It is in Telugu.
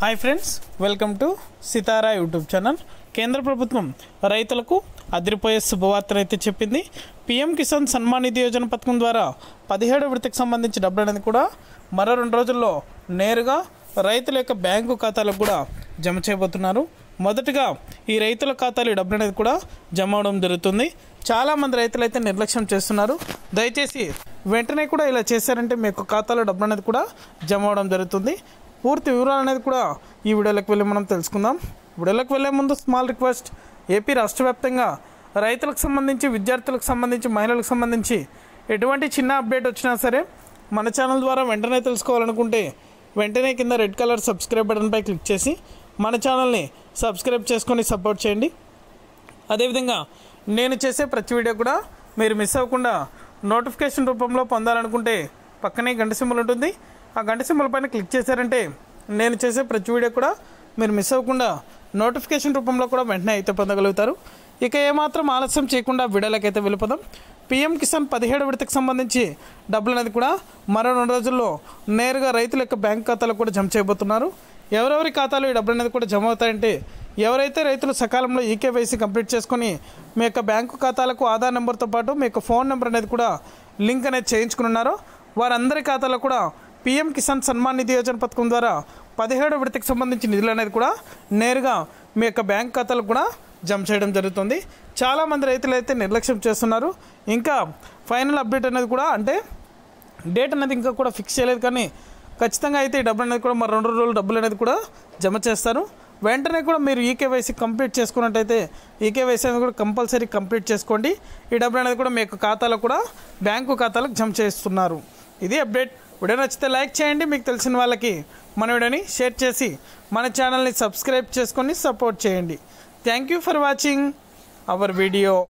Hi friends, welcome to Sitara YouTube channel. కేంద్ర ప్రభుత్వం రైతులకు అదిరిపోయే శుభవార్తను అయితే చెప్పింది. పీఎం కిసాన్ సన్మాన్ నిధి యోజన పథకం ద్వారా 17వ విడతకు సంబంధించి డబ్బులు అనేది కూడా మరో 2 రోజుల్లో నేరుగా రైతుల యొక్క బ్యాంకు ఖాతాలకు కూడా జమ చేయబోతున్నారు. మొదటగా ఈ రైతుల ఖాతాలు ఈ డబ్బులు అనేది కూడా జమ అవడం జరుగుతుంది. చాలామంది రైతులు అయితే నిర్లక్ష్యం చేస్తున్నారు. దయచేసి వెంటనే కూడా ఇలా చేశారంటే మీ యొక్క ఖాతాలో డబ్బులు అనేది కూడా జమ అవడం జరుగుతుంది. పూర్తి వివరాలు అనేది కూడా ఈ వీడియోలోకి వెళ్ళి మనం తెలుసుకుందాం. వీడియోలోకి వెళ్ళే ముందు స్మాల్ రిక్వెస్ట్, ఏపీ రాష్ట్ర వ్యాప్తంగా రైతులకు సంబంధించి, విద్యార్థులకు సంబంధించి, మహిళలకు సంబంధించి ఎటువంటి చిన్న అప్డేట్ వచ్చినా సరే మన ఛానల్ ద్వారా వెంటనే తెలుసుకోవాలనుకుంటే వెంటనే కింద రెడ్ కలర్ సబ్స్క్రైబ్ బటన్పై క్లిక్ చేసి మన ఛానల్ని సబ్స్క్రైబ్ చేసుకొని సపోర్ట్ చేయండి. అదేవిధంగా నేను చేసే ప్రతి వీడియో కూడా మీరు మిస్ అవ్వకుండా నోటిఫికేషన్ రూపంలో పొందాలనుకుంటే పక్కనే గంట సింబల్ ఉంటుంది. ఆ గంట సింబల్ పైన క్లిక్ చేశారంటే నేను చేసే ప్రతి వీడియో కూడా మీరు మిస్ అవ్వకుండా నోటిఫికేషన్ రూపంలో కూడా వెంటనే అయితే పొందగలుగుతారు. ఇక ఏమాత్రం ఆలస్యం చేయకుండా వీడియోలోకి అయితే వెళ్ళిపోదాం. పీఎం కిసాన్ 17వ విడతకు సంబంధించి డబ్బులు అనేది కూడా మరో 2 రోజుల్లో నేరుగా రైతుల యొక్క బ్యాంక్ ఖాతాలకు కూడా జమ చేయబోతున్నారు. ఎవరెవరి ఖాతాలో ఈ డబ్బులు అనేది కూడా జమ అవుతాయంటే, ఎవరైతే రైతులు సకాలంలో ఈకేవైసీ కంప్లీట్ చేసుకొని మీ యొక్క బ్యాంకు ఖాతాలకు ఆధార్ నెంబర్తో పాటు మీ యొక్క ఫోన్ నెంబర్ అనేది కూడా లింక్ అనేది చేయించుకుని ఉన్నారో వారందరి ఖాతాలో కూడా పీఎం కిసాన్ సన్మాన్ నిధి యోజన పథకం ద్వారా 17వ విడతకు సంబంధించి నిధులు అనేది కూడా నేరుగా మీ యొక్క బ్యాంక్ ఖాతాలకు కూడా జమ చేయడం జరుగుతుంది. చాలామంది రైతులు అయితే నిర్లక్ష్యం చేస్తున్నారు. ఇంకా ఫైనల్ అప్డేట్ అనేది కూడా, అంటే డేట్ అనేది ఇంకా కూడా ఫిక్స్ చేయలేదు, కానీ ఖచ్చితంగా అయితే ఈ డబ్బులు అనేది కూడా మరి 2 రోజులు డబ్బులు అనేది కూడా జమ చేస్తారు. వెంటనే కూడా మీరు ఈకేవైసీ కంప్లీట్ చేసుకున్నట్టయితే ఈకేవైసీ అనేది కూడా కంపల్సరీ కంప్లీట్ చేసుకోండి. ఈ డబ్బులు అనేది కూడా మీ యొక్క ఖాతాలో కూడా బ్యాంకు ఖాతాలకు జమ చేస్తున్నారు. ఇది అప్డేట్. వీడియో నచ్చితే లైక్ చేయండి. మీకు తెలిసిన వాళ్ళకి మన వీడియోని షేర్ చేసి మన ఛానల్ని సబ్స్క్రైబ్ చేసుకొని సపోర్ట్ చేయండి. Thank you for watching our video.